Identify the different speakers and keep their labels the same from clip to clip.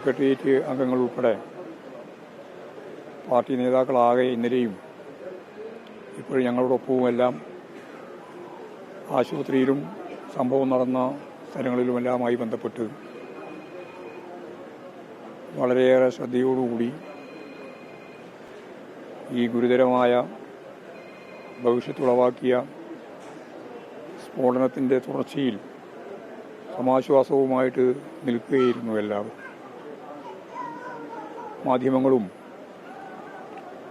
Speaker 1: Secretariat അംഗങ്ങൾ ഉൾപ്പെടെ party നേതാക്കളാകെ ഇന്നലെയും ഇപ്പോഴും ഞങ്ങളോടൊപ്പവുമെല്ലാം ആശുപത്രിയിലും സംഭവം നടന്ന സ്ഥലങ്ങളിലുമെല്ലാമായി ബന്ധപ്പെട്ട് വളരെയേറെ ശ്രദ്ധയോടുകൂടി ഈ ഗുരുതരമായ ഭവിഷ്യത്തുളവാക്കിയ സ്ഫോടനത്തിൻ്റെ തുടർച്ചയിൽ സമാശ്വാസവുമായിട്ട് നിൽക്കുകയായിരുന്നു എല്ലാവരും. മാധ്യമങ്ങളും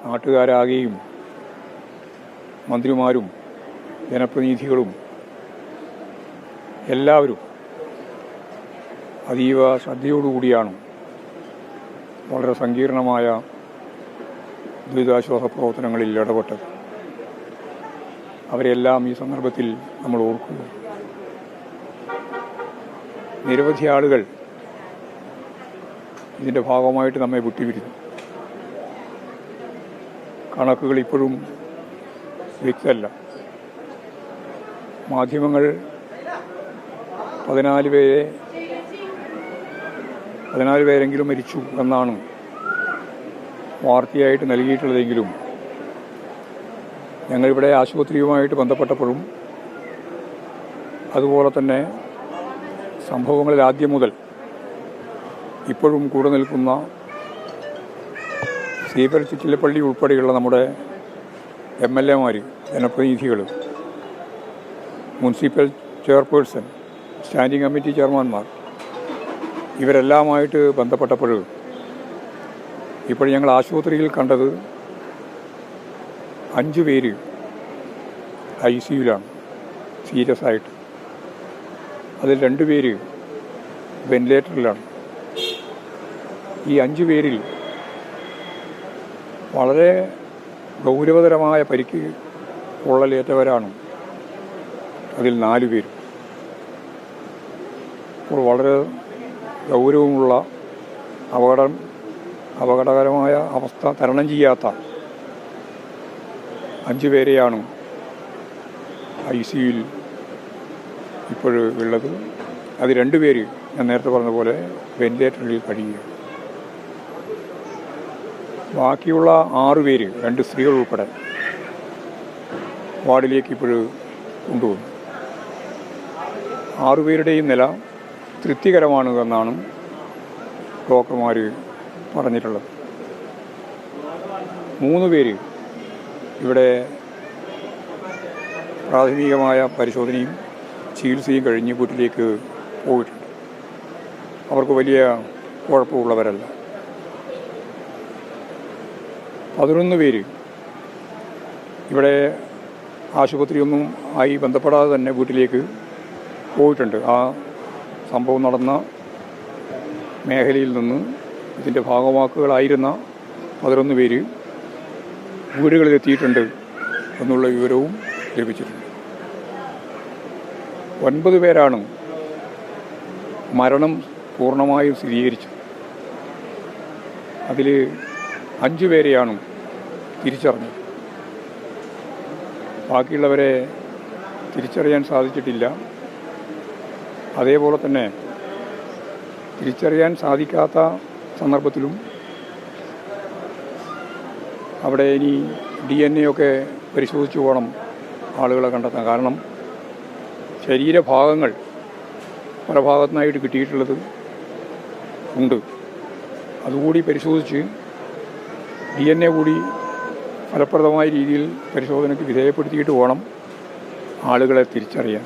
Speaker 1: നാട്ടുകാരാകെയും മന്ത്രിമാരും ജനപ്രതിനിധികളും എല്ലാവരും അതീവ ശ്രദ്ധയോടുകൂടിയാണ് വളരെ സങ്കീർണമായ ദുരിതാശ്വാസ പ്രവർത്തനങ്ങളിൽ ഇടപെട്ടത്. അവരെല്ലാം ഈ സന്ദർഭത്തിൽ നമ്മൾ ഓർക്കുന്നു. നിരവധി ആളുകൾ ഇതിൻ്റെ ഭാഗമായിട്ട് നമ്മെ വിട്ടുപിരിഞ്ഞു. കണക്കുകൾ ഇപ്പോഴും വ്യക്തമല്ല. മാധ്യമങ്ങൾ 14 പേരെങ്കിലും മരിച്ചു എന്നാണ് വാർത്തയായിട്ട് നൽകിയിട്ടുള്ളതെങ്കിലും ഞങ്ങളിവിടെ ആശുപത്രിയുമായിട്ട് ബന്ധപ്പെട്ടപ്പോഴും അതുപോലെ തന്നെ സംഭവങ്ങളിൽ ആദ്യം മുതൽ ഇപ്പോഴും കൂടെ നിൽക്കുന്ന സീബർ ചിറ്റിലപ്പള്ളി ഉൾപ്പെടെയുള്ള നമ്മുടെ MLA മാർ, ജനപ്രതിനിധികൾ, മുനിസിപ്പൽ ചെയർപേഴ്സൺ, സ്റ്റാൻഡിംഗ് കമ്മിറ്റി ചെയർമാൻമാർ ഇവരെല്ലാമായിട്ട് ബന്ധപ്പെട്ടപ്പോൾ ഇപ്പോൾ ഞങ്ങൾ ആശുപത്രിയിൽ കണ്ടത് 5 പേര് ICUലാണ് സീരിയസ് ആയിട്ട്. അതിൽ 2 പേര് വെന്റിലേറ്ററിലാണ്. ഈ 5 പേരിൽ വളരെ ഗൗരവതരമായ പരിക്ക് പൊള്ളലേറ്റവരാണ് അതിൽ 4 പേര്. അപ്പോൾ വളരെ ഗൗരവമുള്ള അപകടകരമായ അവസ്ഥ തരണം ചെയ്യാത്ത 5 പേരെയാണ് ICUയിൽ ഇപ്പോഴുള്ളത്. അത് 2 പേര് ഞാൻ നേരത്തെ പറഞ്ഞ പോലെ വെന്റിലേറ്ററിൽ കഴിയുക. ബാക്കിയുള്ള 6 പേര്, 2 സ്ത്രീകൾ ഉൾപ്പെടെ വാർഡിലേക്ക് ഇപ്പോഴും കൊണ്ടുവന്നു. 6 പേരുടെയും നില തൃപ്തികരമാണ് എന്നാണ് ഡോക്ടർമാർ പറഞ്ഞിട്ടുള്ളത്. 3 പേര് ഇവിടെ പ്രാഥമികമായ പരിശോധനയും ചികിത്സയും കഴിഞ്ഞ് വീട്ടിലേക്ക് പോയിട്ടുണ്ട്. അവർക്ക് വലിയ കുഴപ്പമുള്ളവരല്ല. 11 പേര് ഇവിടെ ആശുപത്രിയൊന്നും ആയി ബന്ധപ്പെടാതെ തന്നെ വീട്ടിലേക്ക് പോയിട്ടുണ്ട്. ആ സംഭവം നടന്ന മേഖലയിൽ നിന്ന് ഇതിൻ്റെ ഭാഗവാക്കുകളായിരുന്ന 11 പേര് വീടുകളിലെത്തിയിട്ടുണ്ട് എന്നുള്ള വിവരവും ലഭിച്ചിട്ടുണ്ട്. 9 പേരാണ് മരണം പൂർണ്ണമായും സ്ഥിരീകരിച്ചത്. അതിൽ 5 പേരെയാണ് തിരിച്ചറിഞ്ഞത്. ബാക്കിയുള്ളവരെ തിരിച്ചറിയാൻ സാധിച്ചിട്ടില്ല. അതേപോലെ തന്നെ തിരിച്ചറിയാൻ സാധിക്കാത്ത സന്ദർഭത്തിലും അവിടെ ഇനി DNA ഒക്കെ പരിശോധിച്ച് പോകണം ആളുകളെ കണ്ടെത്താൻ. കാരണം ശരീരഭാഗങ്ങൾ പല ഭാഗത്തുനിന്നായിട്ട് കിട്ടിയിട്ടുള്ളത് ഉണ്ട്. അതുകൂടി പരിശോധിച്ച് DNA കൂടി ഫലപ്രദമായ രീതിയിൽ പരിശോധനയ്ക്ക് വിധേയപ്പെടുത്തിയിട്ട് വേണം ആളുകളെ തിരിച്ചറിയാൻ.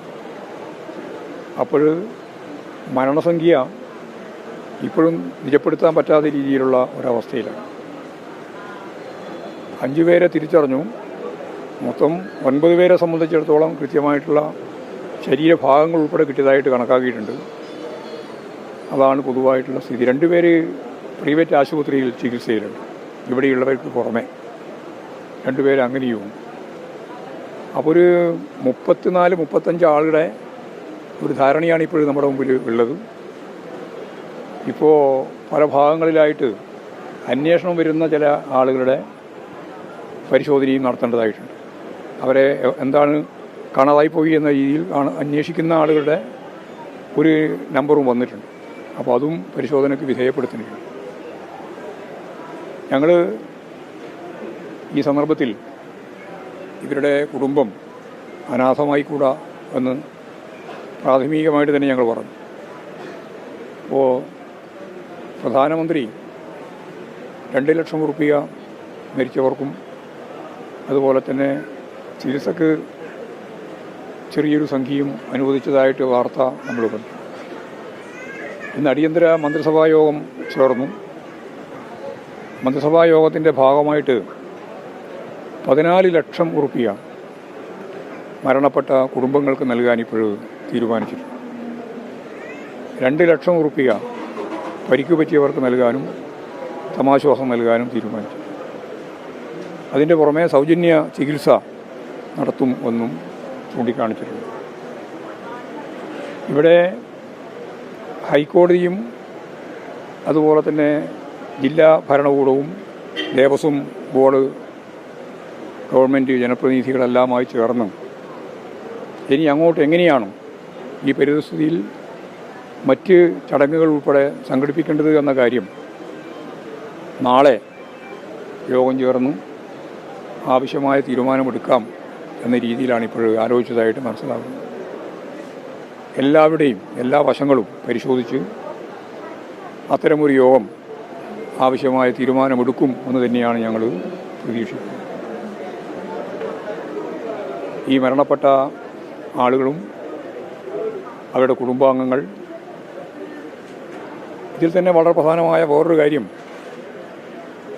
Speaker 1: അപ്പോൾ മരണസംഖ്യ ഇപ്പോഴും നിജപ്പെടുത്താൻ പറ്റാത്ത രീതിയിലുള്ള ഒരവസ്ഥയിലാണ്. 5 പേരെ തിരിച്ചറിഞ്ഞു. മൊത്തം 9 പേരെ സംബന്ധിച്ചിടത്തോളം കൃത്യമായിട്ടുള്ള ശരീരഭാഗങ്ങൾ ഉൾപ്പെടെ കിട്ടിയതായിട്ട് കണക്കാക്കിയിട്ടുണ്ട്. അതാണ് പൊതുവായിട്ടുള്ള സ്ഥിതി. 2 പേര് പ്രൈവറ്റ് ആശുപത്രിയിൽ ചികിത്സയിലുണ്ട്. ഇവിടെയുള്ളവർക്ക് പുറമെ 2 പേര് അങ്ങനെയും. അപ്പോൾ ഒരു 34-35 ആളുടെ ഒരു ധാരണയാണ് ഇപ്പോഴും നമ്മുടെ മുമ്പിൽ ഉള്ളത്. ഇപ്പോൾ പല ഭാഗങ്ങളിലായിട്ട് അന്വേഷണം വരുന്ന ചില ആളുകളുടെ പരിശോധനയും നടത്തേണ്ടതായിട്ടുണ്ട്. അവരെ എന്താണ് കാണാതായിപ്പോയി എന്ന രീതിയിൽ അന്വേഷിക്കുന്ന ആളുകളുടെ ഒരു നമ്പറും വന്നിട്ടുണ്ട്. അപ്പോൾ അതും പരിശോധനയ്ക്ക് വിധേയപ്പെടുത്തുന്നുണ്ട്. ഞങ്ങൾ ഈ സന്ദർഭത്തിൽ ഇവരുടെ കുടുംബം അനാഥമായിക്കൂടാ എന്ന് പ്രാഥമികമായിട്ട് തന്നെ ഞങ്ങൾ പറഞ്ഞു. അപ്പോൾ പ്രധാനമന്ത്രി 2 ലക്ഷം റുപ്യ മരിച്ചവർക്കും അതുപോലെ തന്നെ ചികിത്സക്ക് ചെറിയൊരു സംഖ്യയും അനുവദിച്ചതായിട്ട് വാർത്ത നമ്മൾ കണ്ടു. ഇന്ന് അടിയന്തര മന്ത്രിസഭാ യോഗം ചേർന്നു. മന്ത്രിസഭാ യോഗത്തിൻ്റെ ഭാഗമായിട്ട് 14 ലക്ഷം റുപ്യ മരണപ്പെട്ട കുടുംബങ്ങൾക്ക് നൽകാൻ ഇപ്പോൾ തീരുമാനിച്ചിട്ടുണ്ട്. 2 ലക്ഷം റുപ്യ പരിക്ക് പറ്റിയവർക്ക് നൽകാനും സമാശ്വാസം നൽകാനും തീരുമാനിച്ചു. അതിൻ്റെ പുറമെ സൗജന്യ ചികിത്സ നടത്തും എന്നും ചൂണ്ടിക്കാണിച്ചിട്ടുണ്ട്. ഇവിടെ ഹൈക്കോടതിയും അതുപോലെ തന്നെ ജില്ലാ ഭരണകൂടവും ദേവസ്വം ബോർഡ് ഗവൺമെൻറ് ജനപ്രതിനിധികളെല്ലാമായി ചേർന്ന് ഇനി അങ്ങോട്ട് എങ്ങനെയാണ് ഈ പരിസ്ഥിതിയിൽ മറ്റ് ചടങ്ങുകൾ ഉൾപ്പെടെ സംഘടിപ്പിക്കേണ്ടത് എന്ന കാര്യം നാളെ യോഗം ചേർന്ന് ആവശ്യമായ തീരുമാനമെടുക്കാം എന്ന രീതിയിലാണ് ഇപ്പോൾ ആലോചിച്ചതായിട്ട് മനസ്സിലാകുന്നത്. എല്ലാവരുടെയും എല്ലാ വശങ്ങളും പരിശോധിച്ച് അത്തരമൊരു യോഗം ആവശ്യമായ തീരുമാനമെടുക്കും എന്ന് തന്നെയാണ് ഞങ്ങൾ പ്രതീക്ഷിക്കുന്നത്. ഈ മരണപ്പെട്ട ആളുകളും അവരുടെ കുടുംബാംഗങ്ങൾ, ഇതിൽ തന്നെ വളരെ പ്രധാനമായ വേറൊരു കാര്യം,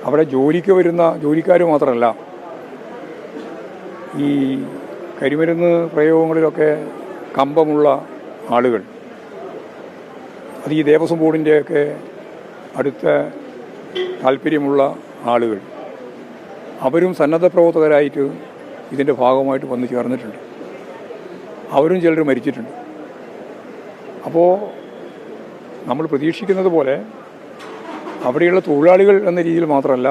Speaker 1: അവിടെ ജോലിക്ക് വരുന്ന ജോലിക്കാർ മാത്രമല്ല, ഈ കരിമരുന്ന് പ്രയോഗങ്ങളിലൊക്കെ കമ്പമുള്ള ആളുകൾ, അത് ഈ ദേവസ്വം ബോർഡിൻ്റെയൊക്കെ അടുത്ത താല്പര്യമുള്ള ആളുകൾ, അവരും സന്നദ്ധ പ്രവർത്തകരായിട്ട് ഇതിൻ്റെ ഭാഗമായിട്ട് വന്നു ചേർന്നിട്ടുണ്ട്. അവരും ചിലർ മരിച്ചിട്ടുണ്ട്. അപ്പോൾ നമ്മൾ പ്രതീക്ഷിക്കുന്നത് പോലെ അവിടെയുള്ള തൊഴിലാളികൾ എന്ന രീതിയിൽ മാത്രമല്ല,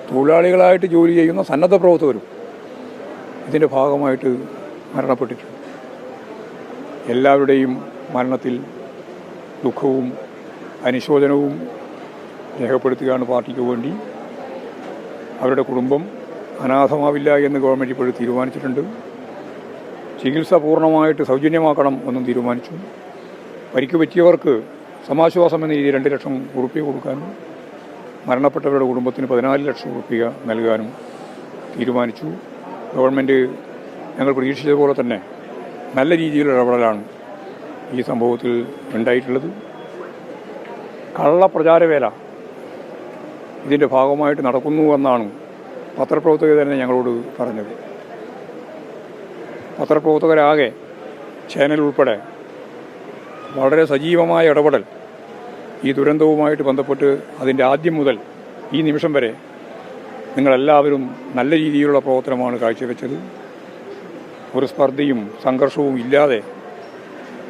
Speaker 1: തൊഴിലാളികളായിട്ട് ജോലി ചെയ്യുന്ന സന്നദ്ധ പ്രവർത്തകരും ഇതിൻ്റെ ഭാഗമായിട്ട് മരണപ്പെട്ടിട്ടുണ്ട്. എല്ലാവരുടെയും മരണത്തിൽ ദുഃഖവും അനുശോചനവും രേഖപ്പെടുത്തുകയാണ് പാർട്ടിക്ക് വേണ്ടി. അവരുടെ കുടുംബം അനാഥമാവില്ല എന്ന് ഗവൺമെൻറ് ഇപ്പോൾ തീരുമാനിച്ചിട്ടുണ്ട്. ചികിത്സ പൂർണ്ണമായിട്ട് സൗജന്യമാക്കണം എന്നും തീരുമാനിച്ചു. പരിക്ക് പറ്റിയവർക്ക് സമാശ്വാസം എന്ന രീതിയിൽ 2 ലക്ഷം റുപ്യ കൊടുക്കാനും മരണപ്പെട്ടവരുടെ കുടുംബത്തിന് 14 ലക്ഷം റുപ്യ നൽകാനും തീരുമാനിച്ചു. ഗവൺമെൻറ് ഞങ്ങൾ പ്രതീക്ഷിച്ചതുപോലെ തന്നെ നല്ല രീതിയിലുള്ള ഇടപെടലാണ് ഈ സംഭവത്തിൽ ഉണ്ടായിട്ടുള്ളത്. കള്ളപ്രചാരവേല ഇതിൻ്റെ ഭാഗമായിട്ട് നടക്കുന്നു എന്നാണ് പത്രപ്രവർത്തകർ തന്നെ ഞങ്ങളോട് പറഞ്ഞത്. പത്രപ്രവർത്തകരാകെ ചാനൽ ഉൾപ്പെടെ വളരെ സജീവമായ ഇടപെടൽ ഈ ദുരന്തവുമായിട്ട് ബന്ധപ്പെട്ട് അതിൻ്റെ ആദ്യം മുതൽ ഈ നിമിഷം വരെ നിങ്ങളെല്ലാവരും നല്ല രീതിയിലുള്ള പ്രവർത്തനമാണ് കാഴ്ചവെച്ചത്. ഒരു സ്പർദ്ധയും സംഘർഷവും ഇല്ലാതെ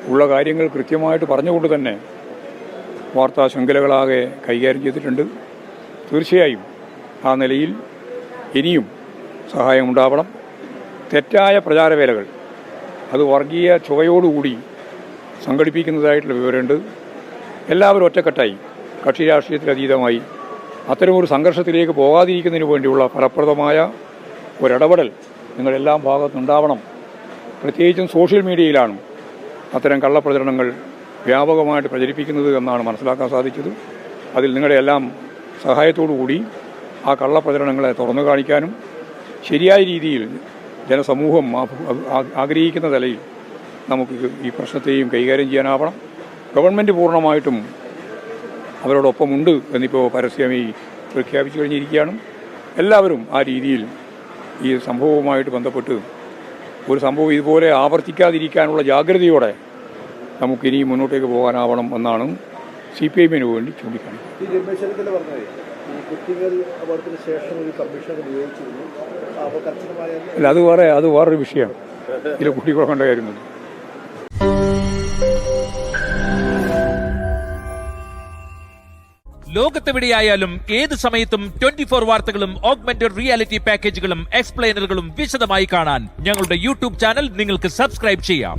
Speaker 1: ഉള്ള കാര്യങ്ങൾ കൃത്യമായിട്ട് പറഞ്ഞുകൊണ്ട് തന്നെ വാർത്താ ശൃംഖലകളാകെ കൈകാര്യം ചെയ്തിട്ടുണ്ട്. തീർച്ചയായും ആ നിലയിൽ ഇനിയും സഹായമുണ്ടാവണം. തെറ്റായ പ്രചാരവേലകൾ അത് വർഗീയ ചുവയോടുകൂടി സംഘടിപ്പിക്കുന്നതായിട്ടുള്ള വിവരമുണ്ട്. എല്ലാവരും ഒറ്റക്കെട്ടായി കക്ഷി രാഷ്ട്രീയത്തിലതീതമായി അത്തരമൊരു സംഘർഷത്തിലേക്ക് പോകാതിരിക്കുന്നതിന് വേണ്ടിയുള്ള ഫലപ്രദമായ ഒരിടപെടൽ നിങ്ങളെല്ലാം ഭാഗത്തുണ്ടാവണം. പ്രത്യേകിച്ചും സോഷ്യൽ മീഡിയയിലാണ് അത്തരം കള്ളപ്രചരണങ്ങൾ വ്യാപകമായിട്ട് പ്രചരിപ്പിക്കുന്നത് എന്നാണ് മനസ്സിലാക്കാൻ സാധിച്ചത്. അതിൽ നിങ്ങളുടെ എല്ലാം സഹായത്തോടുകൂടി ആ കള്ളപ്രചരണങ്ങളെ തുറന്നു കാണിക്കാനും ശരിയായ രീതിയിൽ ജനസമൂഹം ആഗ്രഹിക്കുന്ന നിലയിൽ നമുക്ക് ഈ പ്രശ്നത്തെയും കൈകാര്യം ചെയ്യാനാവണം. ഗവൺമെൻറ് പൂർണ്ണമായിട്ടും അവരോടൊപ്പമുണ്ട് എന്നിപ്പോൾ പരസ്യമായി പ്രഖ്യാപിച്ചു കഴിഞ്ഞിരിക്കുകയാണ്. എല്ലാവരും ആ രീതിയിൽ ഈ സംഭവവുമായിട്ട് ബന്ധപ്പെട്ട് ഒരു സംഭവം ഇതുപോലെ ആവർത്തിക്കാതിരിക്കാനുള്ള ജാഗ്രതയോടെ നമുക്കിനി മുന്നോട്ടേക്ക് പോകാനാവണം എന്നാണ് CPIM-ന് വേണ്ടി ചൂണ്ടിക്കാണിക്കുന്നത്. അല്ല, അത് വേറൊരു വിഷയം. ഇതിൽ കുട്ടികളെ കാര്യങ്ങൾ.
Speaker 2: ലോകത്തെവിടെയായാലും ഏത് സമയത്തും 24 വാർത്തകളും ഓഗ്മെന്റഡ് റിയാലിറ്റി പാക്കേജുകളും എക്സ്പ്ലെയിനറുകളും വിശദമായി കാണാൻ ഞങ്ങളുടെ YouTube ചാനൽ നിങ്ങൾക്ക് സബ്സ്ക്രൈബ് ചെയ്യാം.